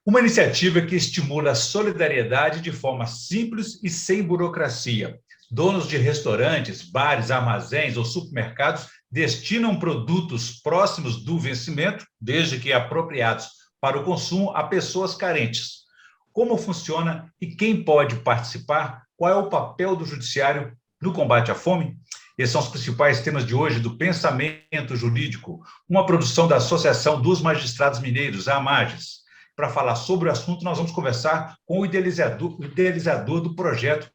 Uma iniciativa que estimula a solidariedade de forma simples e sem burocracia. Donos de restaurantes, bares, armazéns ou supermercados destinam produtos próximos do vencimento, desde que apropriados para o consumo, a pessoas carentes. Como funciona e quem pode participar? Qual é o papel do judiciário no combate à fome? Esses são os principais temas de hoje do Pensamento Jurídico, uma produção da Associação dos Magistrados Mineiros, a AMAGES. Para falar sobre o assunto, nós vamos conversar com o idealizador do projeto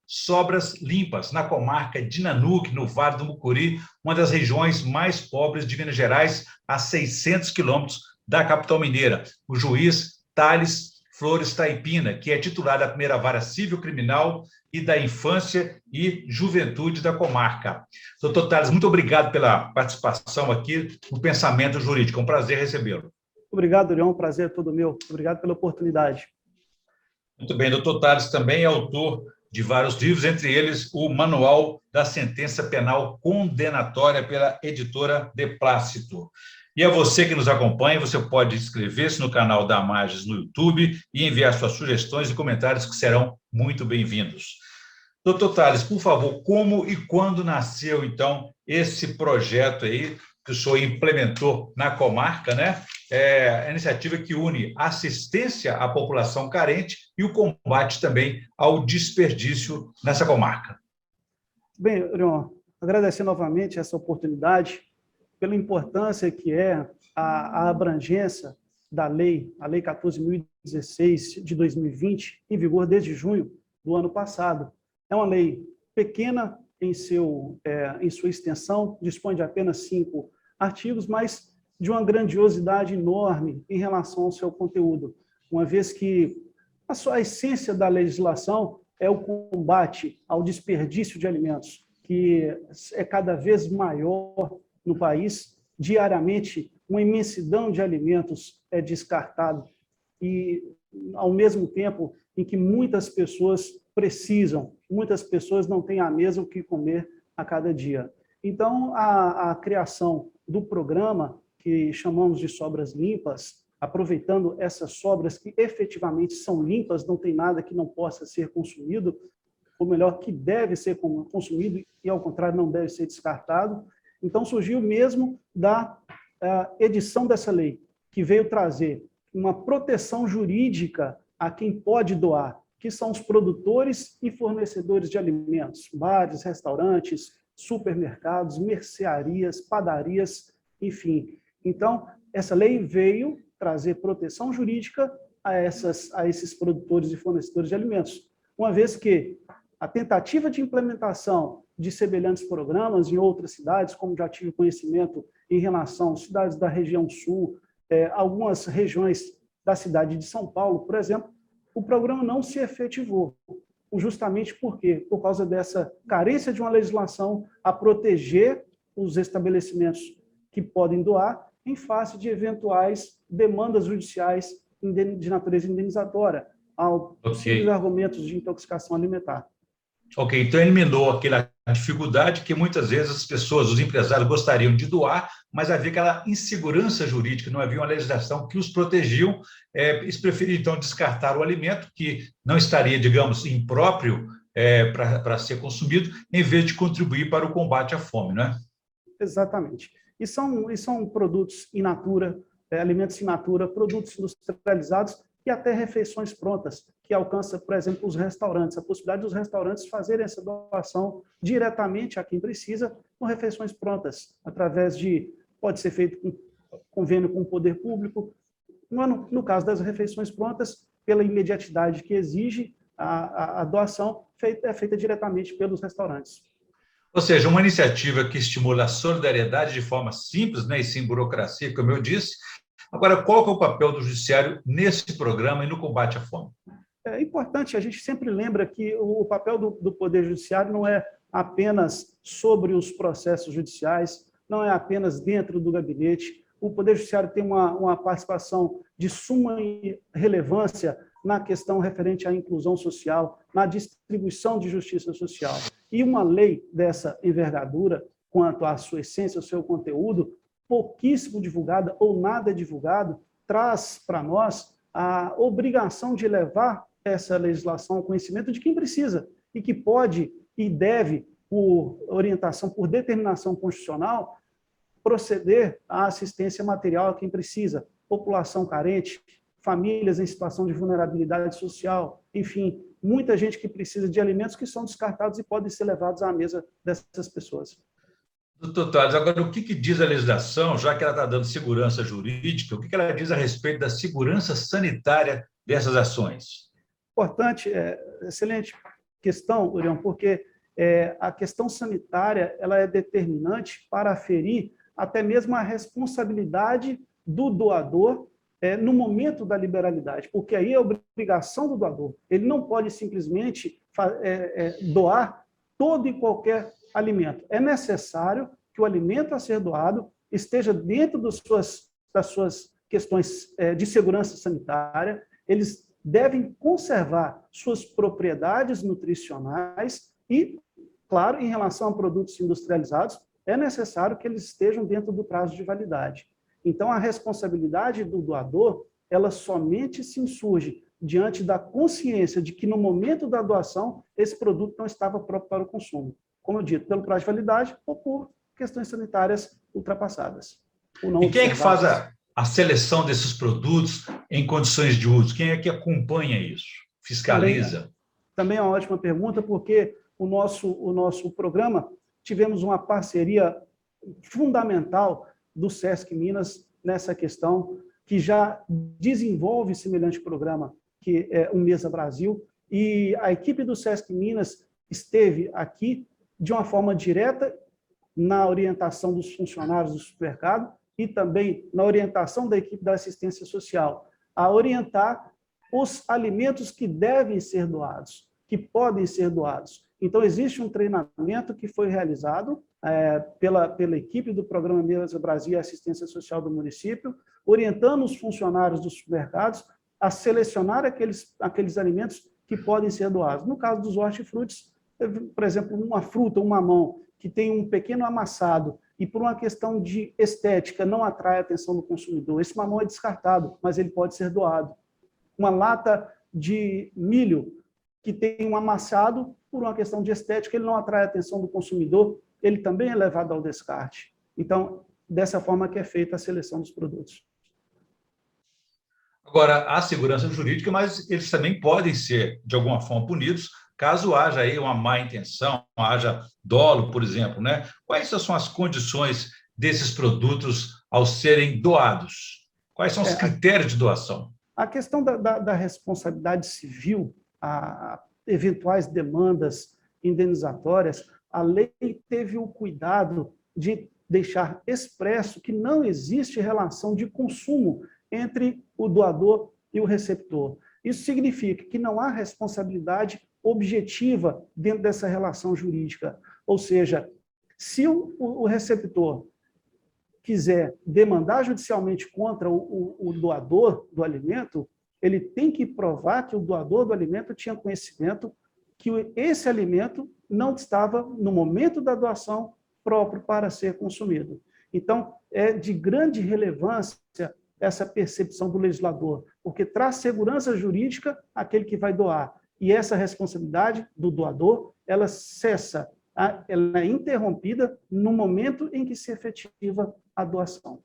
Sobras Limpas, na comarca de Nanuque, no Vale do Mucuri, uma das regiões mais pobres de Minas Gerais, a 600 quilômetros da capital mineira. O juiz Thales Flores Taipina, que é titular da primeira vara civil criminal e da infância e juventude da comarca. Doutor Thales, muito obrigado pela participação aqui no Pensamento Jurídico. É um prazer recebê-lo. Obrigado, Leão. Prazer é todo meu. Obrigado pela oportunidade. Muito bem. Doutor Thales também é autor de vários livros, entre eles o Manual da Sentença Penal Condenatória pela editora De Plácito. E a você que nos acompanha, você pode inscrever-se no canal da AMAGES no YouTube e enviar suas sugestões e comentários que serão muito bem-vindos. Doutor Thales, por favor, como e quando nasceu, então, esse projeto aí que o senhor implementou na comarca, né? A iniciativa que une assistência à população carente e o combate também ao desperdício nessa comarca. Bem, Leon, agradecer novamente essa oportunidade, pela importância que é a abrangência da lei, a Lei 14.016 de 2020, em vigor desde junho do ano passado. É uma lei pequena em sua extensão, dispõe de apenas 5 artigos, mas de uma grandiosidade enorme em relação ao seu conteúdo, uma vez que a essência da legislação é o combate ao desperdício de alimentos, que é cada vez maior no país. Diariamente, uma imensidão de alimentos é descartado e, ao mesmo tempo em que muitas pessoas precisam, muitas pessoas não têm à mesa o que comer a cada dia. Então, a criação do programa, que chamamos de Sobras Limpas, aproveitando essas sobras que efetivamente são limpas, não tem nada que não possa ser consumido, ou melhor, que deve ser consumido e, ao contrário, não deve ser descartado. Então, surgiu mesmo da edição dessa lei, que veio trazer uma proteção jurídica a quem pode doar, que são os produtores e fornecedores de alimentos, bares, restaurantes, supermercados, mercearias, padarias, enfim. Então, essa lei veio trazer proteção jurídica a esses produtores e fornecedores de alimentos, uma vez que a tentativa de implementação de semelhantes programas em outras cidades, como já tive conhecimento em relação às cidades da região sul, algumas regiões da cidade de São Paulo, por exemplo, o programa não se efetivou. Justamente por quê? Por causa dessa carência de uma legislação a proteger os estabelecimentos que podem doar em face de eventuais demandas judiciais de natureza indenizatória, ao simples argumentos de intoxicação alimentar. Ok, então eliminou aquela dificuldade que muitas vezes as pessoas, os empresários gostariam de doar, mas havia aquela insegurança jurídica, não havia uma legislação que os protegiam, eles preferiam então descartar o alimento que não estaria, digamos, impróprio para ser consumido, em vez de contribuir para o combate à fome, não é? Exatamente. E são produtos in natura, alimentos in natura, produtos industrializados e até refeições prontas, que alcança, por exemplo, os restaurantes, a possibilidade dos restaurantes fazerem essa doação diretamente a quem precisa, com refeições prontas, através pode ser feito com convênio com o poder público, no caso das refeições prontas, pela imediatidade que exige a doação, é feita diretamente pelos restaurantes. Ou seja, uma iniciativa que estimula a solidariedade de forma simples, né, e sem burocracia, como eu disse. Agora, qual que é o papel do judiciário nesse programa e no combate à fome? É importante, a gente sempre lembra que o papel do Poder Judiciário não é apenas sobre os processos judiciais, não é apenas dentro do gabinete. O Poder Judiciário tem uma participação de suma relevância na questão referente à inclusão social, na distribuição de justiça social. E uma lei dessa envergadura, quanto à sua essência, ao seu conteúdo, pouquíssimo divulgada ou nada divulgado, traz para nós a obrigação de levar essa legislação ao conhecimento de quem precisa e que pode e deve, por orientação, por determinação constitucional, proceder à assistência material a quem precisa, população carente, famílias em situação de vulnerabilidade social, enfim, muita gente que precisa de alimentos que são descartados e podem ser levados à mesa dessas pessoas. Doutor Tales, agora o que diz a legislação, já que ela está dando segurança jurídica, o que ela diz a respeito da segurança sanitária dessas ações? Importante, excelente questão, Urião, porque a questão sanitária ela é determinante para aferir até mesmo a responsabilidade do doador no momento da liberalidade, porque aí é obrigação do doador. Ele não pode simplesmente doar todo e qualquer alimento. É necessário que o alimento a ser doado esteja dentro das suas questões de segurança sanitária, eles devem conservar suas propriedades nutricionais e, claro, em relação a produtos industrializados, é necessário que eles estejam dentro do prazo de validade. Então, a responsabilidade do doador, ela somente se insurge diante da consciência de que, no momento da doação, esse produto não estava próprio para o consumo. Como eu disse, pelo prazo de validade ou por questões sanitárias ultrapassadas. E quem é que faz a seleção desses produtos em condições de uso? Quem é que acompanha isso? Fiscaliza? Também é uma ótima pergunta, porque o nosso programa, tivemos uma parceria fundamental do SESC Minas nessa questão, que já desenvolve semelhante programa, que é o Mesa Brasil, e a equipe do SESC Minas esteve aqui de uma forma direta na orientação dos funcionários do supermercado e também na orientação da equipe da assistência social, a orientar os alimentos que devem ser doados, que podem ser doados. Então, existe um treinamento que foi realizado pela equipe do Programa Mesa Brasil e Assistência Social do município, orientando os funcionários dos supermercados a selecionar aqueles alimentos que podem ser doados. No caso dos hortifrutis, por exemplo, uma fruta, um mamão, que tem um pequeno amassado e por uma questão de estética não atrai a atenção do consumidor, esse mamão é descartado, mas ele pode ser doado. Uma lata de milho que tem um amassado, por uma questão de estética, ele não atrai a atenção do consumidor, ele também é levado ao descarte. Então, dessa forma que é feita a seleção dos produtos. Agora, há segurança jurídica, mas eles também podem ser, de alguma forma, punidos caso haja aí uma má intenção, haja dolo, por exemplo, né? Quais são as condições desses produtos ao serem doados? Quais são os critérios de doação? A questão da responsabilidade civil, a eventuais demandas indenizatórias, a lei teve o cuidado de deixar expresso que não existe relação de consumo entre o doador e o receptor. Isso significa que não há responsabilidade objetiva dentro dessa relação jurídica. Ou seja, se o receptor quiser demandar judicialmente contra o doador do alimento, ele tem que provar que o doador do alimento tinha conhecimento que esse alimento não estava, no momento da doação, próprio para ser consumido. Então, é de grande relevância essa percepção do legislador, porque traz segurança jurídica àquele que vai doar. E essa responsabilidade do doador, ela cessa, ela é interrompida no momento em que se efetiva a doação.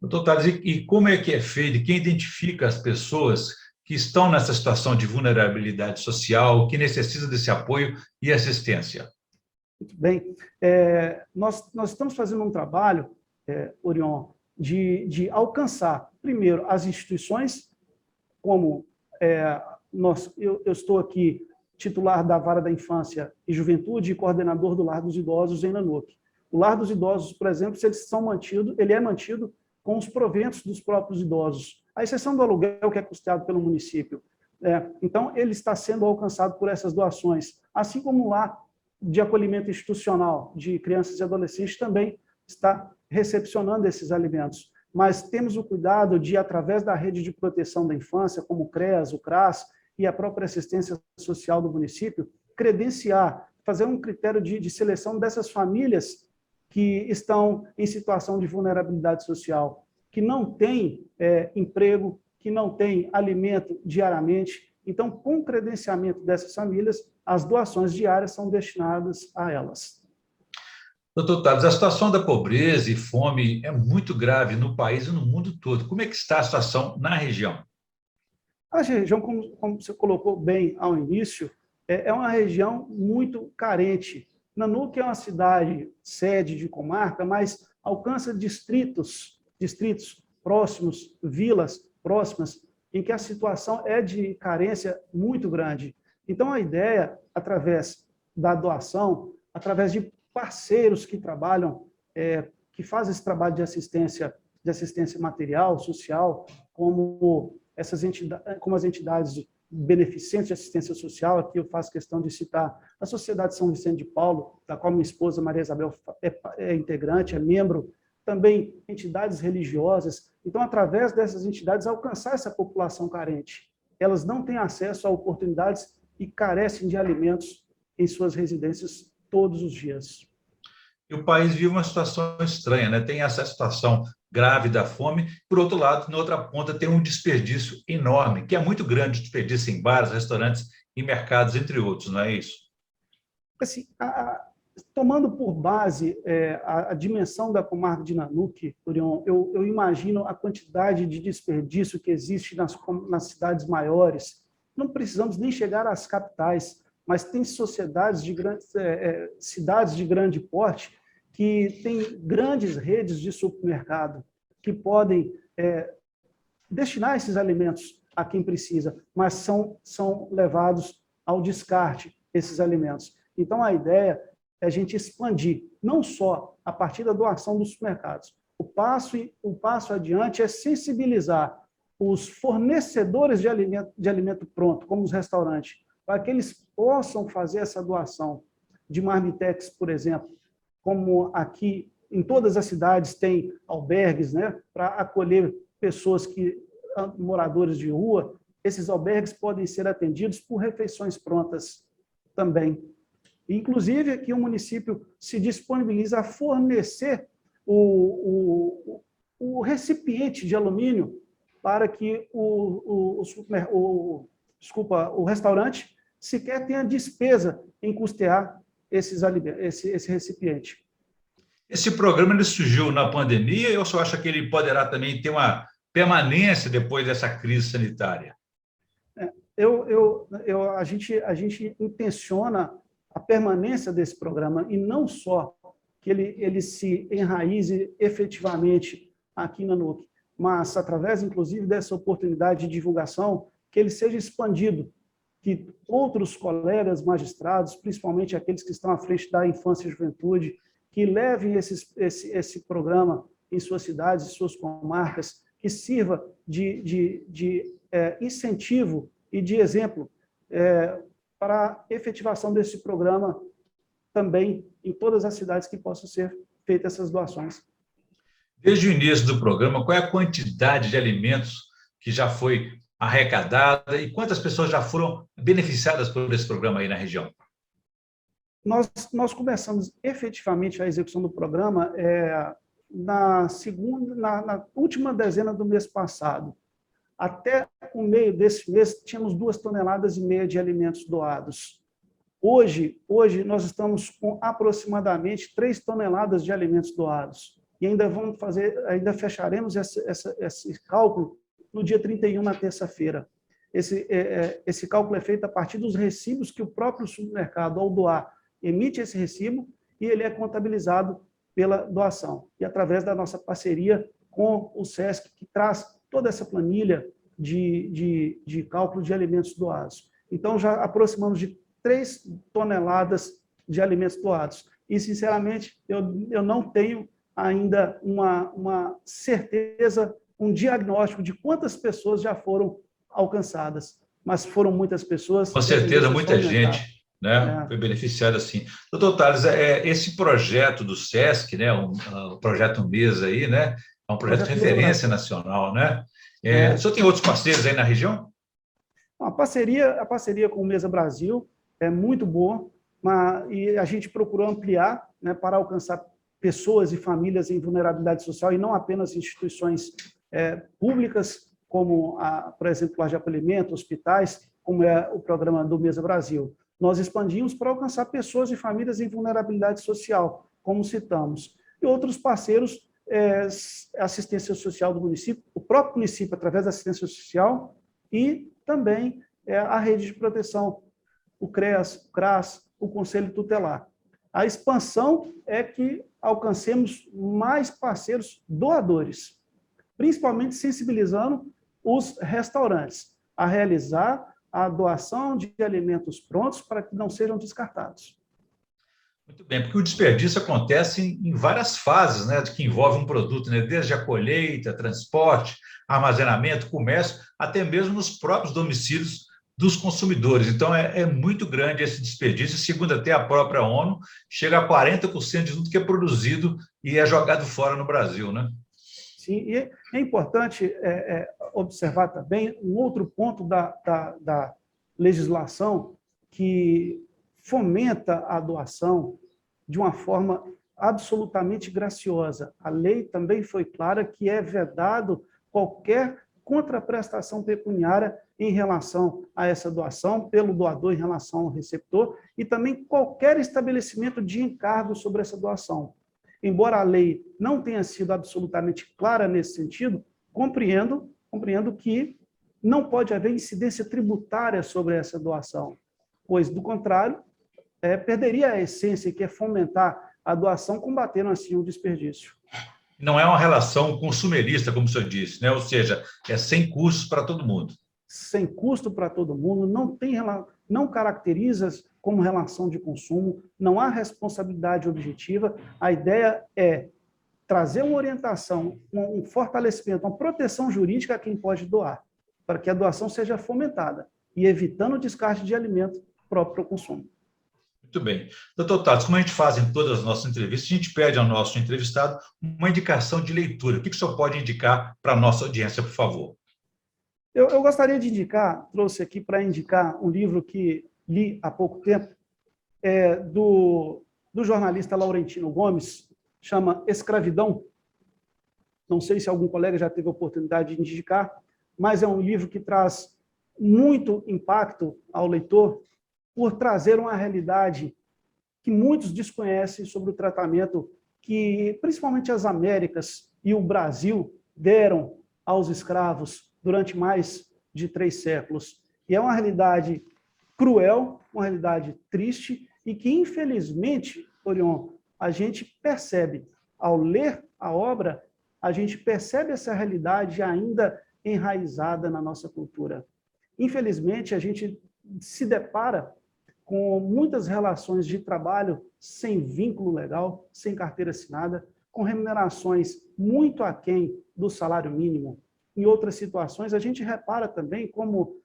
Doutor Tales, e como é que é feito? Quem identifica as pessoas que estão nessa situação de vulnerabilidade social, que necessitam desse apoio e assistência? Muito bem. Nós estamos fazendo um trabalho, Orion, de alcançar, primeiro, as instituições, como eu estou aqui titular da Vara da Infância e Juventude e coordenador do Lar dos Idosos em Nanuque. O Lar dos Idosos, por exemplo, ele é mantido com os proventos dos próprios idosos, à exceção do aluguel que é custeado pelo município. Então, ele está sendo alcançado por essas doações, assim como o Lar de Acolhimento Institucional de Crianças e Adolescentes também está recepcionando esses alimentos. Mas temos o cuidado de, através da rede de proteção da infância, como o CREAS, o CRAS e a própria assistência social do município, credenciar, fazer um critério de seleção dessas famílias que estão em situação de vulnerabilidade social, que não têm emprego, que não têm alimento diariamente. Então, com o credenciamento dessas famílias, as doações diárias são destinadas a elas. Doutor Tales, a situação da pobreza e fome é muito grave no país e no mundo todo. Como é que está a situação na região? A região, como você colocou bem ao início, é uma região muito carente. Nanuque é uma cidade sede de comarca, mas alcança distritos próximos, vilas próximas, em que a situação é de carência muito grande. Então, a ideia, através da doação, através de parceiros que trabalham, que fazem esse trabalho de assistência material, social, como as entidades beneficentes de assistência social, aqui eu faço questão de citar a Sociedade São Vicente de Paulo, da qual minha esposa Maria Isabel é integrante, é membro, também entidades religiosas. Então, através dessas entidades, alcançar essa população carente. Elas não têm acesso a oportunidades e carecem de alimentos em suas residências todos os dias. E o país vive uma situação estranha, né? Tem essa situação grave da fome, por outro lado, na outra ponta, tem um desperdício enorme, que é muito grande o desperdício em bares, restaurantes e mercados, entre outros, não é isso? Assim, tomando por base a dimensão da comarca de Nanuque, Orion, eu imagino a quantidade de desperdício que existe nas cidades maiores. Não precisamos nem chegar às capitais, mas tem sociedades de cidades de grande porte que têm grandes redes de supermercado que podem destinar esses alimentos a quem precisa, mas são levados ao descarte, esses alimentos. Então, a ideia é a gente expandir, não só a partir da doação dos supermercados. O passo adiante é sensibilizar os fornecedores de alimento pronto, como os restaurantes, para que eles possam fazer essa doação de marmitex, por exemplo, como aqui em todas as cidades tem albergues, né, para acolher pessoas moradores de rua. Esses albergues podem ser atendidos por refeições prontas também. Inclusive, aqui o município se disponibiliza a fornecer o recipiente de alumínio para que o restaurante sequer tenha despesa em custear esse recipiente. Esse programa ele surgiu na pandemia ou você acha que ele poderá também ter uma permanência depois dessa crise sanitária? A gente intenciona a permanência desse programa e não só que ele se enraize efetivamente aqui na Nanuque, mas através, inclusive, dessa oportunidade de divulgação, que ele seja expandido, que outros colegas magistrados, principalmente aqueles que estão à frente da infância e juventude, que levem esse programa em suas cidades, em suas comarcas, que sirva de incentivo e de exemplo para a efetivação desse programa também em todas as cidades que possam ser feitas essas doações. Desde o início do programa, qual é a quantidade de alimentos que já foi arrecadada e quantas pessoas já foram beneficiadas por esse programa aí na região? Nós começamos efetivamente a execução do programa na última dezena do mês passado. Até o meio desse mês, tínhamos 2,5 toneladas de alimentos doados. Hoje nós estamos com aproximadamente 3 toneladas de alimentos doados. E ainda fecharemos esse cálculo no dia 31, na terça-feira. Esse cálculo é feito a partir dos recibos que o próprio supermercado, ao doar, emite esse recibo e ele é contabilizado pela doação. E através da nossa parceria com o SESC, que traz toda essa planilha de cálculo de alimentos doados. Então, já aproximamos de 3 toneladas de alimentos doados. E, sinceramente, eu não tenho ainda uma certeza, um diagnóstico de quantas pessoas já foram alcançadas. Mas foram muitas pessoas. Com certeza, muita gente, né, foi beneficiada assim. Doutor Tales, esse projeto do SESC, né, o projeto Mesa aí, né, é um projeto de referência nacional, né? O senhor tem outros parceiros aí na região? A parceria com o Mesa Brasil é muito boa, e a gente procurou ampliar, né, para alcançar pessoas e famílias em vulnerabilidade social e não apenas instituições públicas, como, por exemplo, loja de alimento, hospitais, como é o programa do Mesa Brasil. Nós expandimos para alcançar pessoas e famílias em vulnerabilidade social, como citamos. E outros parceiros, assistência social do município, o próprio município, através da assistência social, e também a rede de proteção, o CREAS, o CRAS, o Conselho Tutelar. A expansão é que alcancemos mais parceiros doadores, principalmente sensibilizando os restaurantes a realizar a doação de alimentos prontos para que não sejam descartados. Muito bem, porque o desperdício acontece em várias fases, né, que envolve um produto, né, desde a colheita, transporte, armazenamento, comércio, até mesmo nos próprios domicílios dos consumidores. Então, é muito grande esse desperdício, segundo até a própria ONU, chega a 40% de tudo que é produzido e é jogado fora no Brasil, né? Sim, e é importante observar também um outro ponto da legislação que fomenta a doação de uma forma absolutamente graciosa. A lei também foi clara que é vedado qualquer contraprestação pecuniária em relação a essa doação, pelo doador em relação ao receptor, e também qualquer estabelecimento de encargo sobre essa doação. Embora a lei não tenha sido absolutamente clara nesse sentido, compreendo que não pode haver incidência tributária sobre essa doação, pois, do contrário, perderia a essência, que é fomentar a doação, combatendo assim o desperdício. Não é uma relação consumerista, como o senhor disse, né? Ou seja, é sem custos para todo mundo. Sem custo para todo mundo, não caracteriza como relação de consumo, não há responsabilidade objetiva. A ideia é trazer uma orientação, um fortalecimento, uma proteção jurídica a quem pode doar, para que a doação seja fomentada e evitando o descarte de alimento próprio para o consumo. Muito bem. Doutor Tatos, como a gente faz em todas as nossas entrevistas, a gente pede ao nosso entrevistado uma indicação de leitura. O que o senhor pode indicar para a nossa audiência, por favor? Eu gostaria de trouxe aqui para indicar um livro que li há pouco tempo, do jornalista Laurentino Gomes, chama Escravidão. Não sei se algum colega já teve a oportunidade de indicar, mas é um livro que traz muito impacto ao leitor por trazer uma realidade que muitos desconhecem sobre o tratamento que, principalmente as Américas e o Brasil, deram aos escravos durante mais de 3 séculos. E é uma realidade cruel, uma realidade triste, e que, infelizmente, Orion, a gente percebe, ao ler a obra, a gente percebe essa realidade ainda enraizada na nossa cultura. Infelizmente, a gente se depara com muitas relações de trabalho sem vínculo legal, sem carteira assinada, com remunerações muito aquém do salário mínimo. Em outras situações, a gente repara também como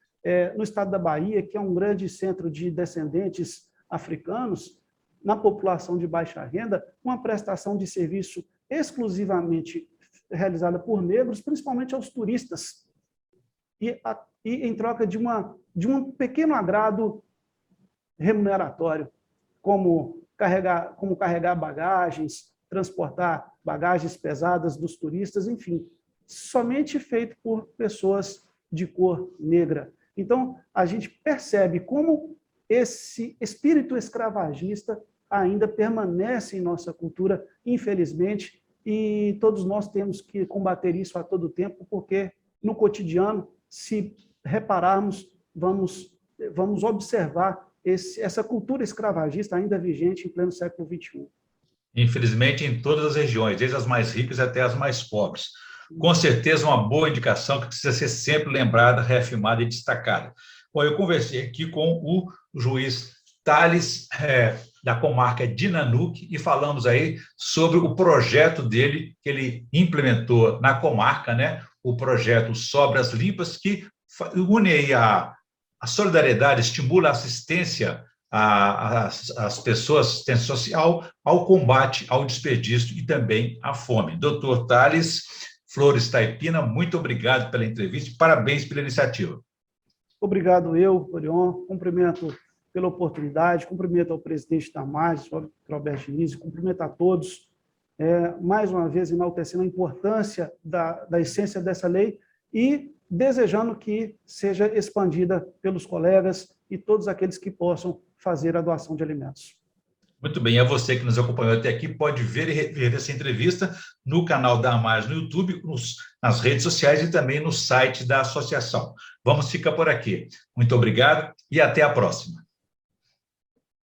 no estado da Bahia, que é um grande centro de descendentes africanos, na população de baixa renda, uma prestação de serviço exclusivamente realizada por negros, principalmente aos turistas, e em troca de um pequeno agrado remuneratório, como carregar bagagens, transportar bagagens pesadas dos turistas, enfim, somente feito por pessoas de cor negra. Então, a gente percebe como esse espírito escravagista ainda permanece em nossa cultura, infelizmente, e todos nós temos que combater isso a todo tempo, porque no cotidiano, se repararmos, vamos observar essa cultura escravagista ainda vigente em pleno século XXI. Infelizmente, em todas as regiões, desde as mais ricas até as mais pobres. Com certeza, uma boa indicação que precisa ser sempre lembrada, reafirmada e destacada. Bom, eu conversei aqui com o juiz Thales, da comarca de Nanuque, e falamos aí sobre o projeto dele, que ele implementou na comarca, né? O projeto Sobras Limpas, que une aí a solidariedade, estimula a assistência às pessoas, assistência social, ao combate ao desperdício e também à fome. Doutor Thales Flores Taipina, muito obrigado pela entrevista e parabéns pela iniciativa. Obrigado eu, Orion, cumprimento pela oportunidade, cumprimento ao presidente da AMAGES, Roberto Diniz, cumprimento a todos, mais uma vez enaltecendo a importância da essência dessa lei e desejando que seja expandida pelos colegas e todos aqueles que possam fazer a doação de alimentos. Muito bem, a você que nos acompanhou até aqui, pode ver e rever essa entrevista no canal da AMAGES no YouTube, nas redes sociais e também no site da associação. Vamos ficar por aqui. Muito obrigado e até a próxima.